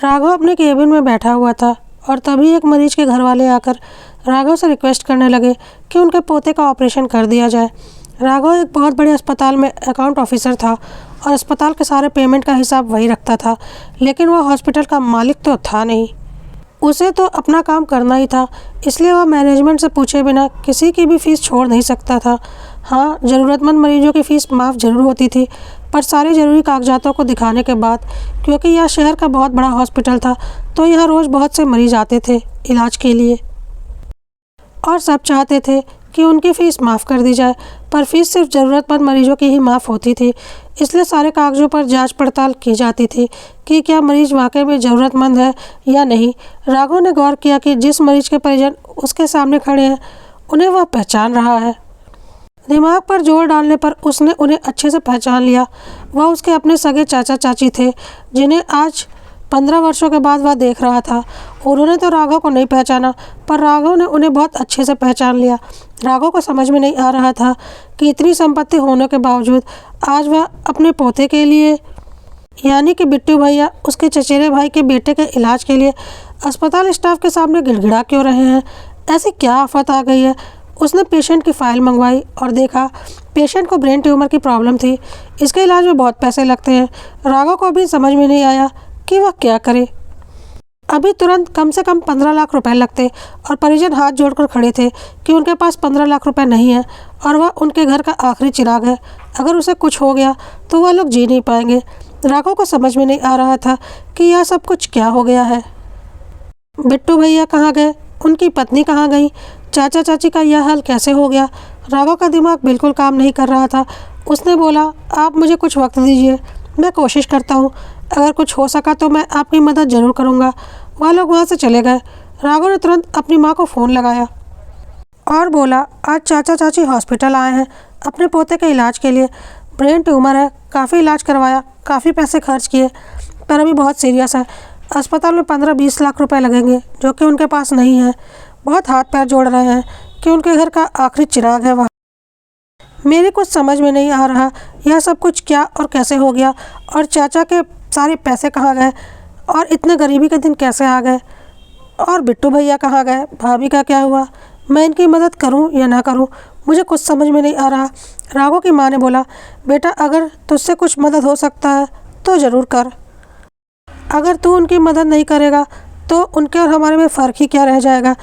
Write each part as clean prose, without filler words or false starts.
राघव अपने केबिन में बैठा हुआ था और तभी एक मरीज के घर वाले आकर राघव से रिक्वेस्ट करने लगे कि उनके पोते का ऑपरेशन कर दिया जाए। राघव एक बहुत बड़े अस्पताल में अकाउंट ऑफिसर था और अस्पताल के सारे पेमेंट का हिसाब वही रखता था, लेकिन वह हॉस्पिटल का मालिक तो था नहीं। उसे तो अपना काम करना ही था, इसलिए वह मैनेजमेंट से पूछे बिना किसी की भी फ़ीस छोड़ नहीं सकता था। हाँ, ज़रूरतमंद मरीजों की फ़ीस माफ़ ज़रूर होती थी, पर सारे ज़रूरी कागजातों को दिखाने के बाद, क्योंकि यह शहर का बहुत बड़ा हॉस्पिटल था, तो यहाँ रोज़ बहुत से मरीज आते थे इलाज के लिए और सब चाहते थे कि उनकी फ़ीस माफ़ कर दी जाए, पर फ़ीस सिर्फ ज़रूरतमंद मरीजों की ही माफ़ होती थी। इसलिए सारे कागज़ों पर जांच पड़ताल की जाती थी कि क्या मरीज वाकई में ज़रूरतमंद है या नहीं। राघव ने गौर किया कि जिस मरीज के परिजन उसके सामने खड़े हैं उन्हें वह पहचान रहा है। दिमाग पर जोर डालने पर उसने उन्हें अच्छे से पहचान लिया। वह उसके अपने सगे चाचा चाची थे, जिन्हें आज 15 वर्षों के बाद वह देख रहा था। उन्होंने तो राघव को नहीं पहचाना, पर राघव ने उन्हें बहुत अच्छे से पहचान लिया। राघव को समझ में नहीं आ रहा था कि इतनी संपत्ति होने के बावजूद आज वह अपने पोते के लिए, यानी कि बिट्टू भैया, उसके चचेरे भाई के बेटे के इलाज के लिए अस्पताल स्टाफ के सामने गिड़गिड़ा क्यों रहे हैं। ऐसी क्या आफत आ गई है। उसने पेशेंट की फ़ाइल मंगवाई और देखा पेशेंट को ब्रेन ट्यूमर की प्रॉब्लम थी। इसके इलाज में बहुत पैसे लगते हैं। राघव को भी समझ में नहीं आया कि वह क्या करे। अभी तुरंत कम से कम 15 लाख रुपए लगते और परिजन हाथ जोड़कर खड़े थे कि उनके पास 15 लाख रुपए नहीं है और वह उनके घर का आखिरी चिराग है। अगर उसे कुछ हो गया तो वह लोग जी नहीं पाएंगे। राघव को समझ में नहीं आ रहा था कि यह सब कुछ क्या हो गया है। बिट्टू भैया कहाँ गए, उनकी पत्नी कहाँ गई, चाचा चाची का यह हाल कैसे हो गया। राघव का दिमाग बिल्कुल काम नहीं कर रहा था। उसने बोला, आप मुझे कुछ वक्त दीजिए, मैं कोशिश करता हूँ। अगर कुछ हो सका तो मैं आपकी मदद ज़रूर करूँगा। वह लोग वहाँ से चले गए। राघव ने तुरंत अपनी माँ को फ़ोन लगाया और बोला, आज चाचा चाची हॉस्पिटल आए हैं अपने पोते के इलाज के लिए। ब्रेन ट्यूमर है, काफ़ी इलाज करवाया, काफ़ी पैसे खर्च किए, पर अभी बहुत सीरियस है। अस्पताल में 15-20 लाख रुपए लगेंगे, जो कि उनके पास नहीं है। बहुत हाथ पैर जोड़ रहे हैं कि उनके घर का आखिरी चिराग है वह। मेरी कुछ समझ में नहीं आ रहा यह सब कुछ क्या और कैसे हो गया, और चाचा के सारे पैसे कहाँ गए, और इतने गरीबी के दिन कैसे आ गए, और बिट्टू भैया कहाँ गए, भाभी का क्या हुआ। मैं इनकी मदद करूं या ना करूं, मुझे कुछ समझ में नहीं आ रहा। राघव की माँ ने बोला, बेटा अगर तुझसे कुछ मदद हो सकता है तो ज़रूर कर। अगर तू उनकी मदद नहीं करेगा तो उनके और हमारे में फ़र्क ही क्या रह जाएगा।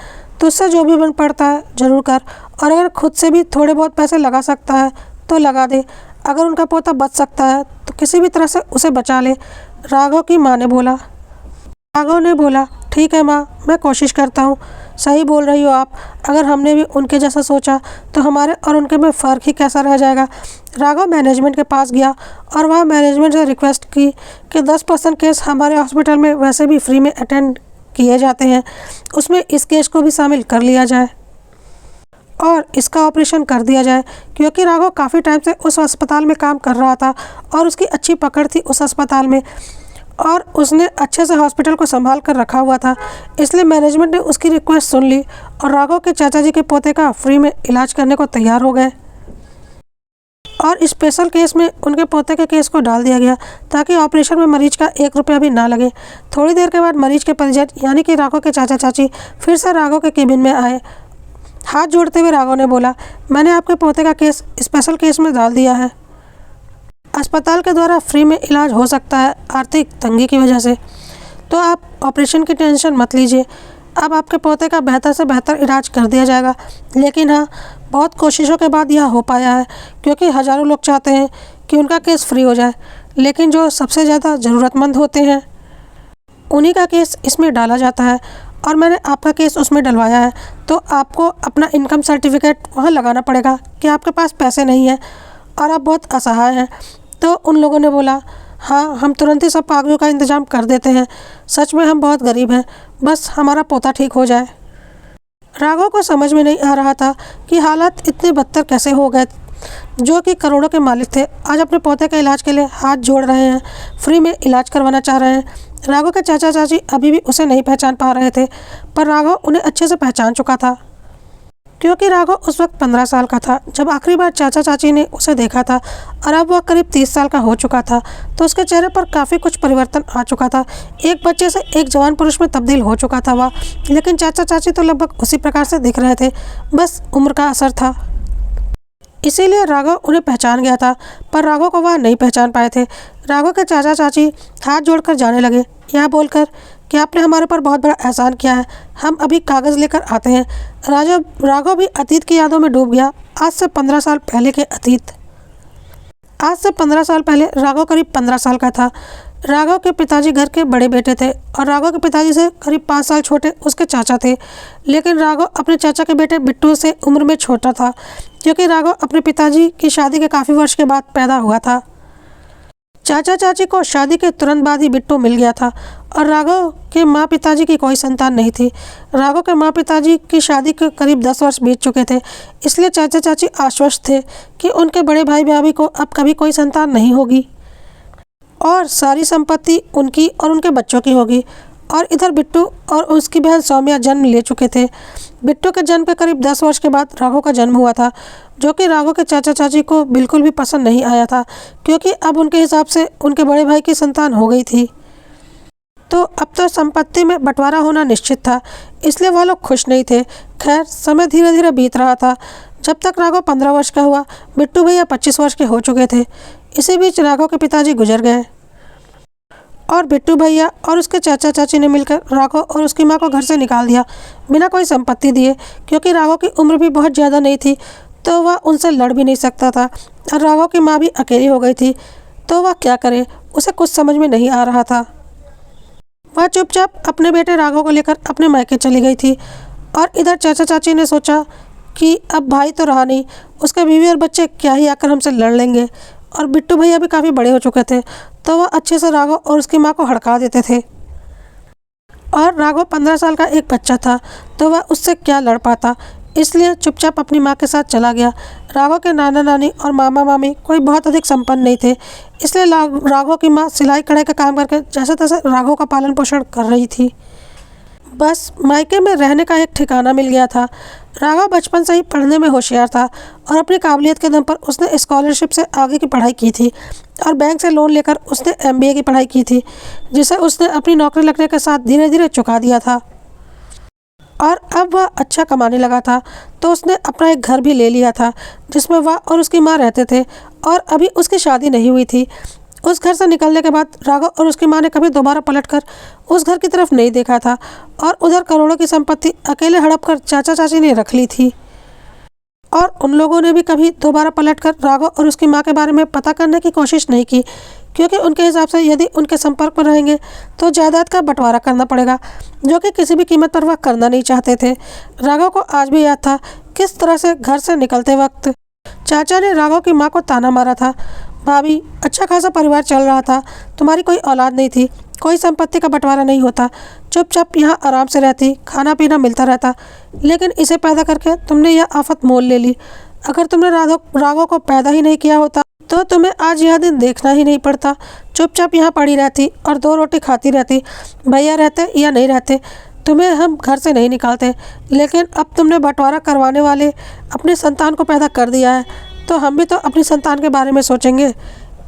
तुझसे जो भी बन पड़ता है ज़रूर कर, और अगर खुद से भी थोड़े बहुत पैसे लगा सकता है तो लगा दे। अगर उनका पोता बच सकता है तो किसी भी तरह से उसे बचा ले। राघव की माँ ने बोला। राघव ने बोला, ठीक है माँ, मैं कोशिश करता हूँ। सही बोल रही हो आप। अगर हमने भी उनके जैसा सोचा तो हमारे और उनके में फ़र्क ही कैसा रह जाएगा। राघव मैनेजमेंट के पास गया और वह मैनेजमेंट से रिक्वेस्ट की कि 10% केस हमारे हॉस्पिटल में वैसे भी फ्री में अटेंड किए जाते हैं, उसमें इस केस को भी शामिल कर लिया जाए और इसका ऑपरेशन कर दिया जाए। क्योंकि राघव काफ़ी टाइम से उस अस्पताल में काम कर रहा था और उसकी अच्छी पकड़ थी उस अस्पताल में, और उसने अच्छे से हॉस्पिटल को संभाल कर रखा हुआ था। इसलिए मैनेजमेंट ने उसकी रिक्वेस्ट सुन ली और राघव के चाचा जी के पोते का फ्री में इलाज करने को तैयार हो गए, और स्पेशल केस में उनके पोते के केस को डाल दिया गया ताकि ऑपरेशन में मरीज का 1 रुपया भी ना लगे। थोड़ी देर के बाद मरीज के परिजन यानी कि राघव के चाचा चाची फिर से राघव के केबिन में आए। हाथ जोड़ते हुए राघव ने बोला, मैंने आपके पोते का केस स्पेशल केस में डाल दिया है। अस्पताल के द्वारा फ्री में इलाज हो सकता है आर्थिक तंगी की वजह से, तो आप ऑपरेशन की टेंशन मत लीजिए। अब आपके पोते का बेहतर से बेहतर इलाज कर दिया जाएगा। लेकिन हाँ, बहुत कोशिशों के बाद यह हो पाया है, क्योंकि हज़ारों लोग चाहते हैं कि उनका केस फ्री हो जाए, लेकिन जो सबसे ज़्यादा ज़रूरतमंद होते हैं उन्हीं का केस इसमें डाला जाता है, और मैंने आपका केस उसमें डलवाया है। तो आपको अपना इनकम सर्टिफिकेट वहाँ लगाना पड़ेगा कि आपके पास पैसे नहीं हैं और आप बहुत असहाय हैं। तो उन लोगों ने बोला, हाँ, हम तुरंत ही सब कागजों का इंतज़ाम कर देते हैं। सच में हम बहुत गरीब हैं, बस हमारा पोता ठीक हो जाए। राघव को समझ में नहीं आ रहा था कि हालात इतने बदतर कैसे हो गए। जो कि करोड़ों के मालिक थे, आज अपने पोते के इलाज के लिए हाथ जोड़ रहे हैं, फ्री में इलाज करवाना चाह रहे हैं। राघव के चाचा चाची अभी भी उसे नहीं पहचान पा रहे थे, पर राघव उन्हें अच्छे से पहचान चुका था। क्योंकि राघव उस वक्त 15 साल का था जब आखिरी बार चाचा चाची ने उसे देखा था, और अब वह करीब 30 साल का हो चुका था। तो उसके चेहरे पर काफ़ी कुछ परिवर्तन आ चुका था। एक बच्चे से एक जवान पुरुष में तब्दील हो चुका था वह, लेकिन चाचा चाची तो लगभग उसी प्रकार से दिख रहे थे, बस उम्र का असर था। इसीलिए राघव उन्हें पहचान गया था, पर राघव को वह नहीं पहचान पाए थे। राघव के चाचा चाची हाथ जोड़कर जाने लगे, यह बोलकर कि आपने हमारे पर बहुत बड़ा एहसान किया है, हम अभी कागज़ लेकर आते हैं। राघव भी अतीत की यादों में डूब गया। आज से 15 साल पहले के अतीत। आज से 15 साल पहले राघव करीब 15 साल का था। राघव के पिताजी घर के बड़े बेटे थे और राघव के पिताजी से करीब 5 साल छोटे उसके चाचा थे। लेकिन राघव अपने चाचा के बेटे बिट्टू से उम्र में छोटा था, क्योंकि राघव अपने पिताजी की शादी के काफ़ी वर्ष के बाद पैदा हुआ था। चाचा चाची को शादी के तुरंत बाद ही बिट्टू मिल गया था और राघव के माँ पिताजी की कोई संतान नहीं थी। राघव के माँ पिताजी की शादी के करीब 10 वर्ष बीत चुके थे, इसलिए चाचा चाची आश्वस्त थे कि उनके बड़े भाई भाभी को अब कभी कोई संतान नहीं होगी और सारी संपत्ति उनकी और उनके बच्चों की होगी। और इधर बिट्टू और उसकी बहन सौम्या जन्म ले चुके थे। बिट्टू के जन्म के करीब 10 वर्ष के बाद राघव का जन्म हुआ था, जो कि राघव के चाचा चाची को बिल्कुल भी पसंद नहीं आया था, क्योंकि अब उनके हिसाब से उनके बड़े भाई की संतान हो गई थी। तो अब तो संपत्ति में बंटवारा होना निश्चित था, इसलिए वह लोग खुश नहीं थे। खैर, समय धीरे धीरे बीत रहा था। जब तक राघव 15 वर्ष का हुआ, बिट्टू भैया 25 वर्ष के हो चुके थे। इसी बीच राघव के पिताजी गुजर गए और बिट्टू भैया और उसके चाचा चाची ने मिलकर राघव और उसकी माँ को घर से निकाल दिया, बिना कोई संपत्ति दिए। क्योंकि राघव की उम्र भी बहुत ज़्यादा नहीं थी, तो वह उनसे लड़ भी नहीं सकता था, और राघव की माँ भी अकेली हो गई थी, तो वह क्या करे, उसे कुछ समझ में नहीं आ रहा था। वह चुपचाप अपने बेटे राघव को लेकर अपने मायके चली गई थी। और इधर चाचा चाची ने सोचा कि अब भाई तो रहा नहीं, उसके बीवी और बच्चे क्या ही आकर हमसे लड़ लेंगे। और बिट्टू भैया भी काफ़ी बड़े हो चुके थे, तो वह अच्छे से राघव और उसकी माँ को हड़का देते थे। और राघव 15 साल का एक बच्चा था, तो वह उससे क्या लड़ पाता, इसलिए चुपचाप अपनी माँ के साथ चला गया। राघव के नाना नानी और मामा मामी कोई बहुत अधिक संपन्न नहीं थे, इसलिए राघव की माँ सिलाई कढ़ाई का काम करके जैसे तैसे राघव का पालन पोषण कर रही थी। बस मायके में रहने का एक ठिकाना मिल गया था। राघव बचपन से ही पढ़ने में होशियार था और अपनी काबिलियत के दम पर उसने स्कॉलरशिप से आगे की पढ़ाई की थी और बैंक से लोन लेकर उसने MBA की पढ़ाई की थी, जिसे उसने अपनी नौकरी लगने के साथ धीरे धीरे चुका दिया था। और अब वह अच्छा कमाने लगा था, तो उसने अपना एक घर भी ले लिया था, जिसमें वह और उसकी माँ रहते थे, और अभी उसकी शादी नहीं हुई थी। उस घर से निकलने के बाद राघव और उसकी माँ ने कभी दोबारा पलटकर उस घर की तरफ नहीं देखा था, और उधर करोड़ों की संपत्ति अकेले हड़प कर चाचा चाची ने रख ली थी। और उन लोगों ने भी कभी दोबारा पलटकर राघव और उसकी माँ के बारे में पता करने की कोशिश नहीं की, क्योंकि उनके हिसाब से यदि उनके संपर्क में रहेंगे तो जायदाद का बंटवारा करना पड़ेगा, जो कि किसी भी कीमत पर वह करना नहीं चाहते थे। राघव को आज भी याद था किस तरह से घर से निकलते वक्त चाचा ने राघव की माँ को ताना मारा था, भाभी, अच्छा खासा परिवार चल रहा था, तुम्हारी कोई औलाद नहीं थी, कोई संपत्ति का बंटवारा नहीं होता, चुपचाप यहाँ आराम से रहती, खाना पीना मिलता रहता, लेकिन इसे पैदा करके तुमने यह आफत मोल ले ली। अगर तुमने राघव को पैदा ही नहीं किया होता तो तुम्हें आज यह दिन देखना ही नहीं पड़ता। चुपचाप यहाँ पड़ी रहती और 2 रोटी खाती रहती, भैया रहते या नहीं रहते, तुम्हें हम घर से नहीं निकालते। लेकिन अब तुमने बंटवारा करवाने वाले अपनी संतान को पैदा कर दिया है, तो हम भी तो अपनी संतान के बारे में सोचेंगे।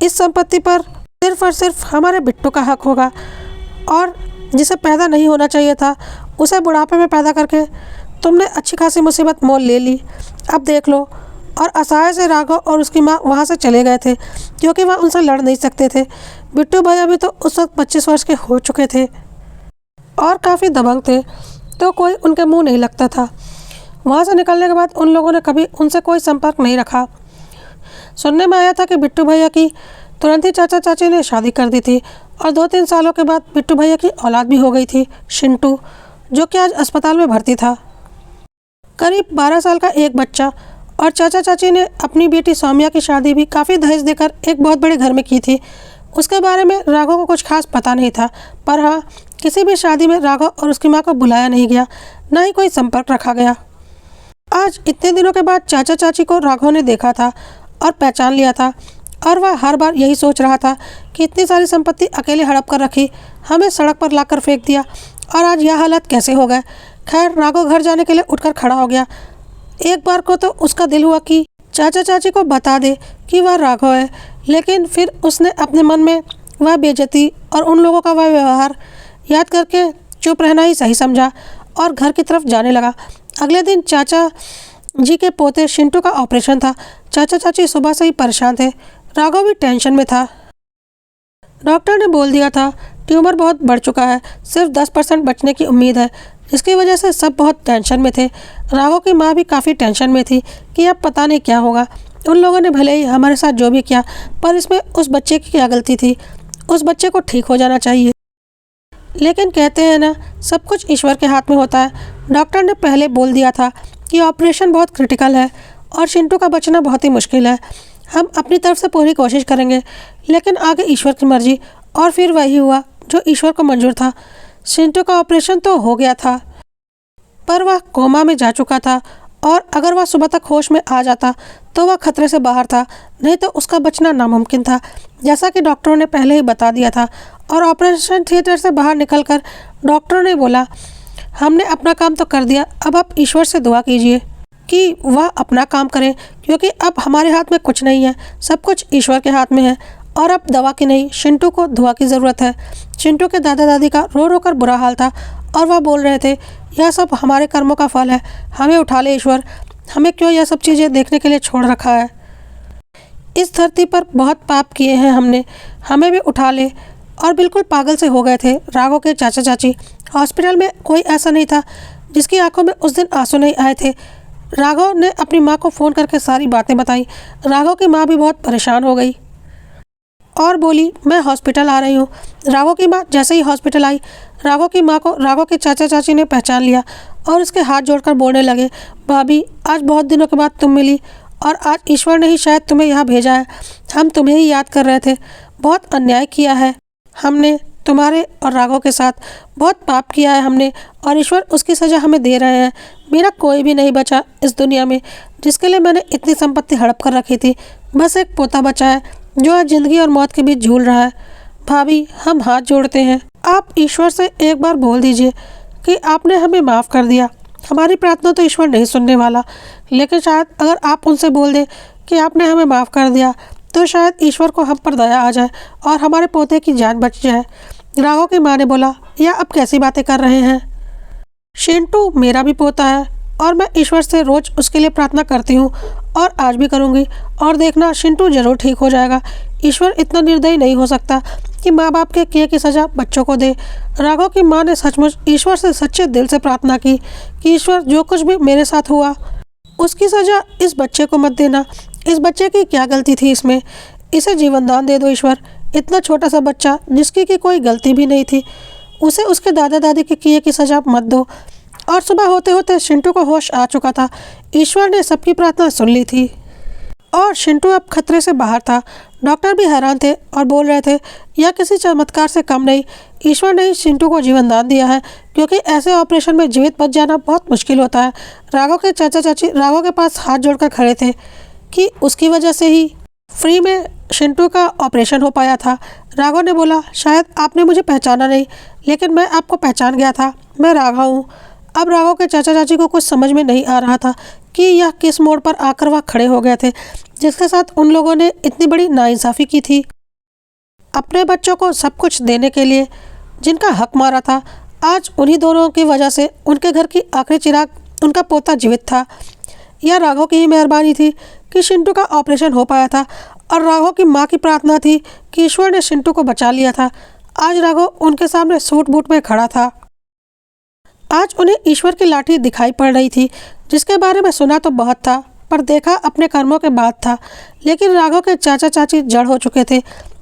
इस संपत्ति पर सिर्फ और सिर्फ हमारे बिट्टू का हक होगा, और जिसे पैदा नहीं होना चाहिए था उसे बुढ़ापे में पैदा करके तुमने अच्छी खासी मुसीबत मोल ले ली। अब देख लो। और असहाय से राघव और उसकी माँ वहाँ से चले गए थे, क्योंकि वह उनसे लड़ नहीं सकते थे। बिट्टू भैया भी तो उस वक्त 25 वर्ष के हो चुके थे और काफ़ी दबंग थे, तो कोई उनके मुंह नहीं लगता था। वहाँ से निकलने के बाद उन लोगों ने कभी उनसे कोई संपर्क नहीं रखा। सुनने में आया था कि बिट्टू भैया की तुरंत ही चाचा चाची ने शादी कर दी थी, और 2-3 सालों के बाद बिट्टू भैया की औलाद भी हो गई थी, शिंटू, जो कि आज अस्पताल में भर्ती था। करीब 12 साल का एक बच्चा। और चाचा चाची ने अपनी बेटी सौम्या की शादी भी काफ़ी दहेज देकर एक बहुत बड़े घर में की थी। उसके बारे में राघव को कुछ खास पता नहीं था, पर हाँ, किसी भी शादी में राघव और उसकी माँ को बुलाया नहीं गया, ना ही कोई संपर्क रखा गया। आज इतने दिनों के बाद चाचा चाची को राघव ने देखा था और पहचान लिया था, और वह हर बार यही सोच रहा था कि इतनी सारी संपत्ति अकेले हड़प कर रखी, हमें सड़क पर लाकर फेंक दिया, और आज यह हालत कैसे हो गए। खैर, राघव घर जाने के लिए उठकर खड़ा हो गया। एक बार को तो उसका दिल हुआ कि चाचा चाची को बता दे कि वह राघव है, लेकिन फिर उसने अपने मन में वह बेइज्जती और उन लोगों का वह व्यवहार याद करके चुप रहना ही सही समझा और घर की तरफ जाने लगा। अगले दिन चाचा जी के पोते शिंटू का ऑपरेशन था। चाचा चाची सुबह से ही परेशान थे। राघव भी टेंशन में था। डॉक्टर ने बोल दिया था ट्यूमर बहुत बढ़ चुका है, सिर्फ 10% बचने की उम्मीद है, जिसकी वजह से सब बहुत टेंशन में थे। राघव की माँ भी काफ़ी टेंशन में थी कि अब पता नहीं क्या होगा। उन लोगों ने भले ही हमारे साथ जो भी किया, पर इसमें उस बच्चे की क्या गलती थी। उस बच्चे को ठीक हो जाना चाहिए। लेकिन कहते हैं ना, सब कुछ ईश्वर के हाथ में होता है। डॉक्टर ने पहले बोल दिया था कि ऑपरेशन बहुत क्रिटिकल है और शिंटू का बचना बहुत ही मुश्किल है। हम अपनी तरफ से पूरी कोशिश करेंगे, लेकिन आगे ईश्वर की मर्जी। और फिर वही हुआ जो ईश्वर को मंजूर था। शिंटू का ऑपरेशन तो हो गया था, पर वह कोमा में जा चुका था और अगर वह सुबह तक होश में आ जाता तो वह खतरे से बाहर था, नहीं तो उसका बचना नामुमकिन था, जैसा कि डॉक्टरों ने पहले ही बता दिया था। और ऑपरेशन थिएटर से बाहर निकलकर डॉक्टरों ने बोला, हमने अपना काम तो कर दिया, अब आप ईश्वर से दुआ कीजिए कि वह अपना काम करें, क्योंकि अब हमारे हाथ में कुछ नहीं है, सब कुछ ईश्वर के हाथ में है। और अब दवा की नहीं, शिंटू को दुआ की ज़रूरत है। शिंटू के दादा दादी का रो रो कर बुरा हाल था और वह बोल रहे थे, यह सब हमारे कर्मों का फल है, हमें उठा ले ईश्वर, हमें क्यों यह सब चीज़ें देखने के लिए छोड़ रखा है। इस धरती पर बहुत पाप किए हैं हमने, हमें भी उठा ले। और बिल्कुल पागल से हो गए थे राघव के चाचा चाची। हॉस्पिटल में कोई ऐसा नहीं था जिसकी आंखों में उस दिन आंसू नहीं आए थे। राघव ने अपनी माँ को फ़ोन करके सारी बातें बताई। राघव की माँ भी बहुत परेशान हो गई और बोली, मैं हॉस्पिटल आ रही हूँ। राघव की माँ जैसे ही हॉस्पिटल आई, राघव की माँ को राघव के चाचा चाची ने पहचान लिया और उसके हाथ जोड़कर बोलने लगे, भाभी आज बहुत दिनों के बाद तुम मिली और आज ईश्वर ने ही शायद तुम्हें यहाँ भेजा है। हम तुम्हें ही याद कर रहे थे। बहुत अन्याय किया है हमने तुम्हारे और राघव के साथ, बहुत पाप किया है हमने और ईश्वर उसकी सज़ा हमें दे रहे हैं। मेरा कोई भी नहीं बचा इस दुनिया में जिसके लिए मैंने इतनी संपत्ति हड़प कर रखी थी। बस एक पोता बचा है जो आज ज़िंदगी और मौत के बीच झूल रहा है। भाभी हम हाथ जोड़ते हैं, आप ईश्वर से एक बार बोल दीजिए कि आपने हमें माफ़ कर दिया। हमारी प्रार्थना तो ईश्वर नहीं सुनने वाला, लेकिन शायद अगर आप उनसे बोल दें कि आपने हमें माफ़ कर दिया तो शायद ईश्वर को हम पर दया आ जाए और हमारे पोते की जान बच जाए। राघव की माँ ने बोला, यह अब कैसी बातें कर रहे हैं, शिंटू मेरा भी पोता है और मैं ईश्वर से रोज़ उसके लिए प्रार्थना करती हूँ और आज भी करूँगी। और देखना शिंटू ज़रूर ठीक हो जाएगा। ईश्वर इतना निर्दयी नहीं हो सकता कि माँ बाप के किए की सज़ा बच्चों को दे। राघव की माँ ने सचमुच ईश्वर से सच्चे दिल से प्रार्थना की कि ईश्वर जो कुछ भी मेरे साथ हुआ उसकी सज़ा इस बच्चे को मत देना। इस बच्चे की क्या गलती थी इसमें, इसे जीवन दान दे दो ईश्वर। इतना छोटा सा बच्चा जिसकी की कोई गलती भी नहीं थी, उसे उसके दादा दादी के किए की सज़ा मत दो। और सुबह होते होते शिंटू को होश आ चुका था। ईश्वर ने सबकी प्रार्थना सुन ली थी और शिंटू अब खतरे से बाहर था। डॉक्टर भी हैरान थे और बोल रहे थे, यह किसी चमत्कार से कम नहीं, ईश्वर ने ही शिंटू को जीवन दान दिया है, क्योंकि ऐसे ऑपरेशन में जीवित बच जाना बहुत मुश्किल होता है। राघव के चाचा चाची राघव के पास हाथ जोड़कर खड़े थे कि उसकी वजह से ही फ्री में शिंटू का ऑपरेशन हो पाया था। राघव ने बोला, शायद आपने मुझे पहचाना नहीं, लेकिन मैं आपको पहचान गया था, मैं राघव हूँ। अब राघव के चाचा चाची को कुछ समझ में नहीं आ रहा था कि यह किस मोड़ पर आकर वह खड़े हो गए थे जिसके साथ उन लोगों ने इतनी बड़ी नाइंसाफ़ी की थी। अपने बच्चों को सब कुछ देने के लिए जिनका हक मारा था, आज उन्हीं दोनों की वजह से उनके घर की आखिरी चिराग, उनका पोता जीवित था। यह राघव की ही मेहरबानी थी कि शिंटू का ऑपरेशन हो पाया था और राघव की माँ की प्रार्थना थी कि ईश्वर ने शिंटू को बचा लिया था। आज राघव उनके सामने सूट बूट में खड़ा था। आज उन्हें ईश्वर की लाठी दिखाई पड़ रही थी, जिसके बारे में सुना तो बहुत था पर देखा अपने कर्मों के बाद था। लेकिन राघव के चाचा चाची जड़ हो चुके थे।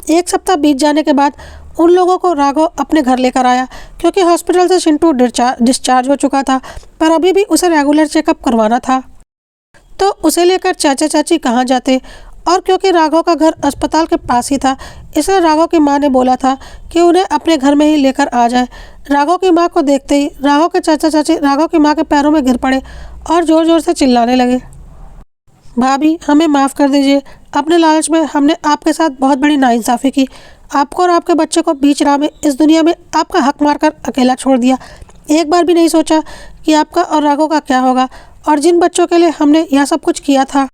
एक सप्ताह बीत जाने के बाद उन लोगों को राघव अपने घर लेकर आया, क्योंकि हॉस्पिटल से शिंटू डिस्चार्ज हो चुका था, पर अभी भी उसे रेगुलर चेकअप करवाना था। तो उसे लेकर चाचा चाची कहाँ जाते, और क्योंकि राघव का घर अस्पताल के पास ही था, इसलिए राघव की माँ ने बोला था कि उन्हें अपने घर में ही लेकर आ जाए। राघव की माँ को देखते ही राघव के चाचा चाची राघव की माँ के पैरों में गिर पड़े और ज़ोर ज़ोर से चिल्लाने लगे, भाभी हमें माफ़ कर दीजिए, अपने लालच में हमने आपके साथ बहुत बड़ी नाइंसाफ़ी की। आपको और आपके बच्चे को बीच राह में इस दुनिया में आपका हक मारकर अकेला छोड़ दिया। एक बार भी नहीं सोचा कि आपका और राघव का क्या होगा। और जिन बच्चों के लिए हमने यह सब कुछ किया था,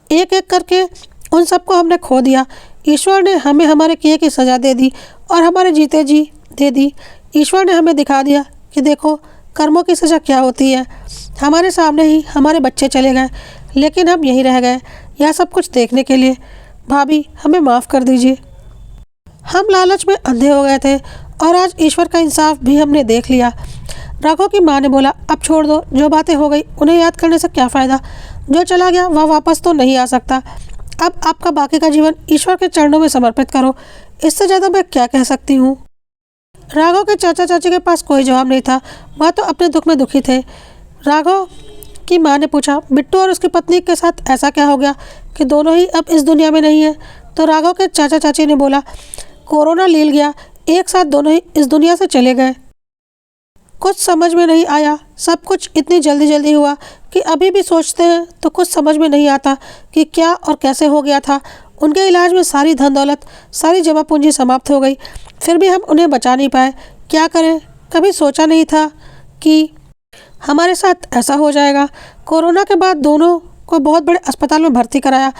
एक एक करके उन सबको हमने खो दिया। ईश्वर ने हमें हमारे किए की सज़ा दे दी और हमारे जीते जी दे दी। ईश्वर ने हमें दिखा दिया कि देखो कर्मों की सज़ा क्या होती है। हमारे सामने ही हमारे बच्चे चले गए, लेकिन हम यहीं रह गए यह सब कुछ देखने के लिए। भाभी, हमें माफ़ कर दीजिए। हम लालच में अंधे हो गए थे और आज ईश्वर का इंसाफ भी हमने देख लिया। राघव की माँ ने बोला, अब छोड़ दो, जो बातें हो गई उन्हें याद करने से क्या फ़ायदा। जो चला गया वह वापस तो नहीं आ सकता। अब आपका बाकी का जीवन ईश्वर के चरणों में समर्पित करो। इससे ज़्यादा मैं क्या कह सकती हूँ। राघव के चाचा चाची के पास कोई जवाब नहीं था। वह तो अपने दुख में दुखी थे। राघव की माँ ने पूछा, बिट्टू और उसकी पत्नी के साथ ऐसा क्या हो गया कि दोनों ही अब इस दुनिया में नहीं है। तो राघव के चाचा चाची ने बोला, कोरोना लील गया, एक साथ दोनों ही इस दुनिया से चले गए। कुछ समझ में नहीं आया। सब कुछ इतनी जल्दी जल्दी हुआ कि अभी भी सोचते हैं तो कुछ समझ में नहीं आता कि क्या और कैसे हो गया था। उनके इलाज में सारी धन दौलत, सारी जमा पूंजी समाप्त हो गई, फिर भी हम उन्हें बचा नहीं पाए। क्या करें, कभी सोचा नहीं था कि हमारे साथ ऐसा हो जाएगा। कोरोना के बाद दोनों को बहुत बड़े अस्पताल में भर्ती कराया,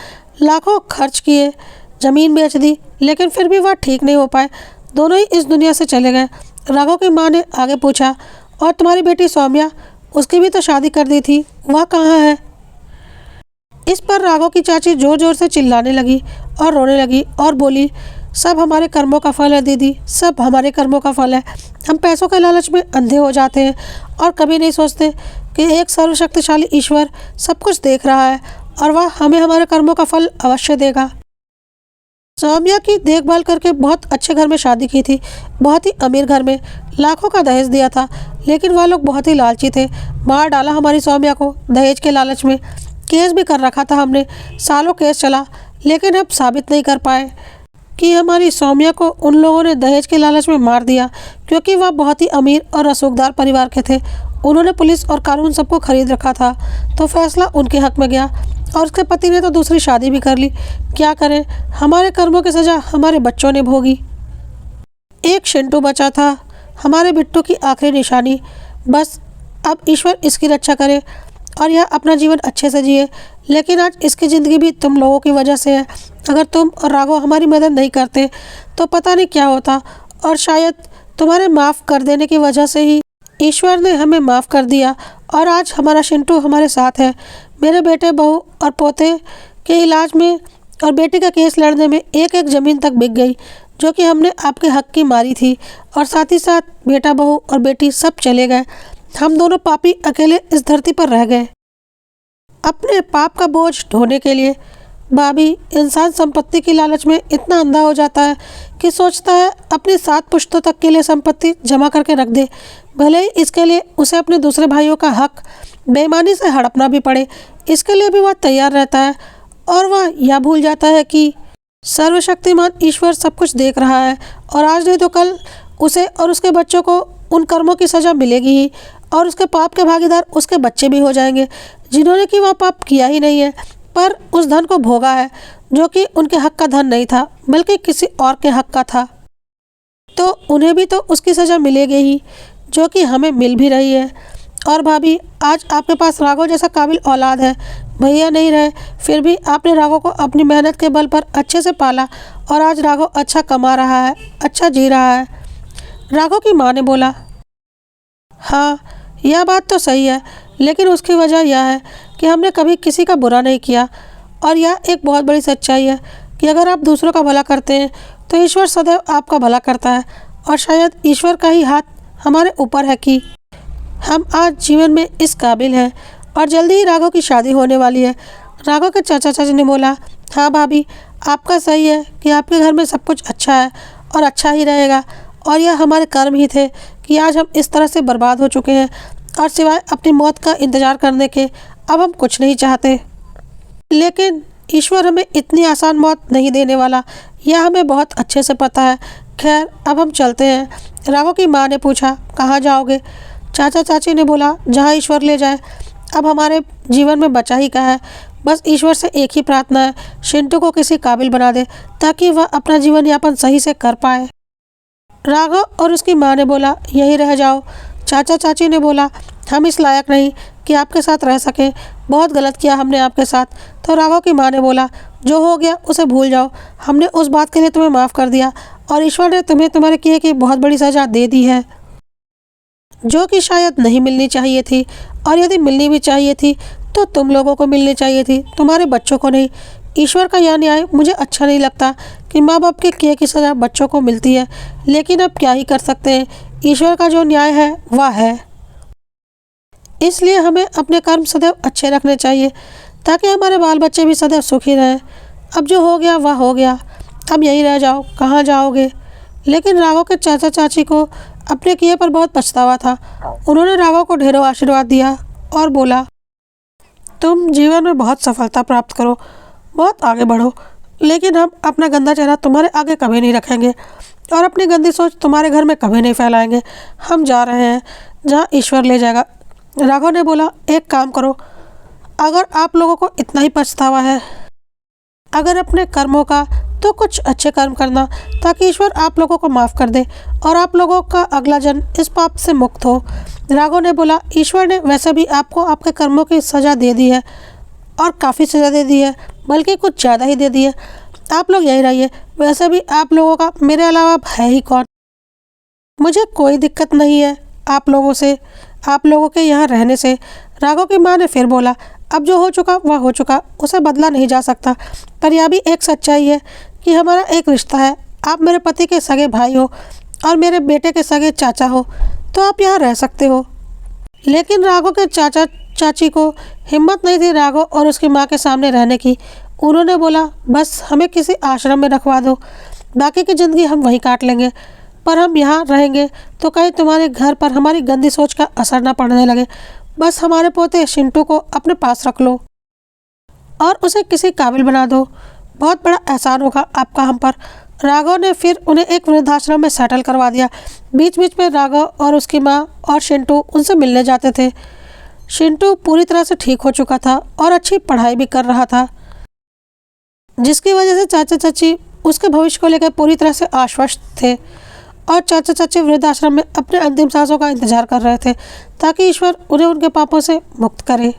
लाखों खर्च किए, ज़मीन बेच दी, लेकिन फिर भी वह ठीक नहीं हो पाए। दोनों ही इस दुनिया से चले गए। राघव की माँ ने आगे पूछा, और तुम्हारी बेटी सौम्या, उसकी भी तो शादी कर दी थी, वह कहाँ है। इस पर राघव की चाची ज़ोर ज़ोर से चिल्लाने लगी और रोने लगी और बोली, सब हमारे कर्मों का फल है दीदी, सब हमारे कर्मों का फल है। हम पैसों के लालच में अंधे हो जाते हैं और कभी नहीं सोचते कि एक सर्वशक्तिशाली ईश्वर सब कुछ देख रहा है और वह हमें हमारे कर्मों का फल अवश्य देगा। सौम्या की देखभाल करके बहुत अच्छे घर में शादी की थी, बहुत ही अमीर घर में, लाखों का दहेज दिया था, लेकिन वह लोग बहुत ही लालची थे। मार डाला हमारी सौम्या को दहेज के लालच में। केस भी कर रखा था हमने, सालों केस चला, लेकिन अब साबित नहीं कर पाए कि हमारी सौम्या को उन लोगों ने दहेज के लालच में मार दिया, क्योंकि वह बहुत ही अमीर और रसूखदार परिवार के थे। उन्होंने पुलिस और कानून सबको खरीद रखा था, तो फैसला उनके हक में गया और उसके पति ने तो दूसरी शादी भी कर ली। क्या करें, हमारे कर्मों की सज़ा हमारे बच्चों ने भोगी। एक शिंटू बचा था, हमारे बिट्टू की आखिरी निशानी। बस अब ईश्वर इसकी रक्षा करे और यह अपना जीवन अच्छे से जिए। लेकिन आज इसकी ज़िंदगी भी तुम लोगों की वजह से है। अगर तुम और राघव हमारी मदद नहीं करते तो पता नहीं क्या होता, और शायद तुम्हारे माफ़ कर देने की वजह से ही ईश्वर ने हमें माफ़ कर दिया और आज हमारा शिंटू हमारे साथ है। मेरे बेटे, बहू और पोते के इलाज में और बेटी का केस लड़ने में एक एक ज़मीन तक बिक गई, जो कि हमने आपके हक की मारी थी, और साथ ही साथ बेटा, बहू और बेटी सब चले गए। हम दोनों पापी अकेले इस धरती पर रह गए अपने पाप का बोझ ढोने के लिए। भाभी, इंसान संपत्ति की लालच में इतना अंधा हो जाता है कि सोचता है अपनी 7 पुश्तों तक के लिए संपत्ति जमा करके रख दे, भले ही इसके लिए उसे अपने दूसरे भाइयों का हक बेईमानी से हड़पना भी पड़े। इसके लिए भी वह तैयार रहता है, और वह यह भूल जाता है कि सर्वशक्तिमान ईश्वर सब कुछ देख रहा है, और आज नहीं तो कल उसे और उसके बच्चों को उन कर्मों की सज़ा मिलेगी ही, और उसके पाप के भागीदार उसके बच्चे भी हो जाएंगे, जिन्होंने कि वह पाप किया ही नहीं है, पर उस धन को भोगा है जो कि उनके हक का धन नहीं था, बल्कि किसी और के हक का था। तो उन्हें भी तो उसकी सज़ा मिलेगी ही, जो कि हमें मिल भी रही है। और भाभी, आज आपके पास राघव जैसा काबिल औलाद है। भैया नहीं रहे, फिर भी आपने राघव को अपनी मेहनत के बल पर अच्छे से पाला, और आज राघव अच्छा कमा रहा है, अच्छा जी रहा है। राघव की माँ ने बोला, हाँ, यह बात तो सही है, लेकिन उसकी वजह यह है कि हमने कभी किसी का बुरा नहीं किया, और यह एक बहुत बड़ी सच्चाई है कि अगर आप दूसरों का भला करते हैं तो ईश्वर सदैव आपका भला करता है। और शायद ईश्वर का ही हाथ हमारे ऊपर है कि हम आज जीवन में इस काबिल हैं, और जल्दी ही राघव की शादी होने वाली है। राघव के चाचा चाची ने बोला, हाँ भाभी, आपका सही है कि आपके घर में सब कुछ अच्छा है और अच्छा ही रहेगा, और यह हमारे कर्म ही थे कि आज हम इस तरह से बर्बाद हो चुके हैं, और सिवाय अपनी मौत का इंतज़ार करने के अब हम कुछ नहीं चाहते। लेकिन ईश्वर हमें इतनी आसान मौत नहीं देने वाला, यह हमें बहुत अच्छे से पता है। खैर, अब हम चलते हैं। राघव की माँ ने पूछा, कहाँ जाओगे। चाचा चाची ने बोला, जहाँ ईश्वर ले जाए। अब हमारे जीवन में बचा ही क्या है, बस ईश्वर से एक ही प्रार्थना है, शिंटू को किसी काबिल बना दे ताकि वह अपना जीवन यापन सही से कर पाए। राघव और उसकी माँ ने बोला, यहीं रह जाओ। चाचा चाची ने बोला, हम इस लायक नहीं कि आपके साथ रह सकें। बहुत गलत किया हमने आपके साथ। तो राघव की माँ ने बोला, जो हो गया उसे भूल जाओ। हमने उस बात के लिए तुम्हें माफ़ कर दिया और ईश्वर ने तुम्हें तुम्हारे किए की बहुत बड़ी सज़ा दे दी है, जो कि शायद नहीं मिलनी चाहिए थी। और यदि मिलनी भी चाहिए थी तो तुम लोगों को मिलनी चाहिए थी, तुम्हारे बच्चों को नहीं। ईश्वर का यह न्याय मुझे अच्छा नहीं लगता कि माँ बाप के किए की सज़ा बच्चों को मिलती है, लेकिन अब क्या ही कर सकते हैं। ईश्वर का जो न्याय है वह है। इसलिए हमें अपने कर्म सदैव अच्छे रखने चाहिए ताकि हमारे बाल बच्चे भी सदैव सुखी रहें। अब जो हो गया वह हो गया, अब यहीं रह जाओ, कहाँ जाओगे। लेकिन राघव के चाचा चाची को अपने किए पर बहुत पछतावा था। उन्होंने राघव को ढेरों आशीर्वाद दिया और बोला, तुम जीवन में बहुत सफलता प्राप्त करो, बहुत आगे बढ़ो, लेकिन हम अपना गंदा चेहरा तुम्हारे आगे कभी नहीं रखेंगे और अपनी गंदी सोच तुम्हारे घर में कभी नहीं फैलाएंगे। हम जा रहे हैं जहाँ ईश्वर ले जाएगा। राघव ने बोला, एक काम करो, अगर आप लोगों को इतना ही पछतावा है अगर अपने कर्मों का, तो कुछ अच्छे कर्म करना ताकि ईश्वर आप लोगों को माफ़ कर दे और आप लोगों का अगला जन्म इस पाप से मुक्त हो। राघव ने बोला, ईश्वर ने वैसे भी आपको आपके कर्मों की सज़ा दे दी है और काफ़ी सज़ा दे दी है, बल्कि कुछ ज़्यादा ही दे दी है। आप लोग यहीं रहिए, वैसे भी आप लोगों का मेरे अलावा है ही कौन। मुझे कोई दिक्कत नहीं है आप लोगों से, आप लोगों के यहाँ रहने से। राघव की माँ ने फिर बोला, अब जो हो चुका वह हो चुका, उसे बदला नहीं जा सकता। पर यह भी एक सच्चाई है कि हमारा एक रिश्ता है। आप मेरे पति के सगे भाई हो और मेरे बेटे के सगे चाचा हो, तो आप यहाँ रह सकते हो। लेकिन राघव के चाचा चाची को हिम्मत नहीं थी राघव और उसकी माँ के सामने रहने की। उन्होंने बोला, बस हमें किसी आश्रम में रखवा दो, बाकी की ज़िंदगी हम वहीं काट लेंगे, पर हम यहाँ रहेंगे तो कहीं तुम्हारे घर पर हमारी गंदी सोच का असर ना पड़ने लगे। बस हमारे पोते शिंटू को अपने पास रख लो और उसे किसी काबिल बना दो, बहुत बड़ा एहसान होगा आपका हम पर। राघव ने फिर उन्हें एक वृद्धाश्रम में सेटल करवा दिया। बीच बीच में राघव और उसकी माँ और शिंटू उनसे मिलने जाते थे। शिंटू पूरी तरह से ठीक हो चुका था और अच्छी पढ़ाई भी कर रहा था, जिसकी वजह से चाचा चाची उसके भविष्य को लेकर पूरी तरह से आश्वस्त थे। और चाचा चाची वृद्धाश्रम में अपने अंतिम सांसों का इंतजार कर रहे थे ताकि ईश्वर उन्हें उनके पापों से मुक्त करे।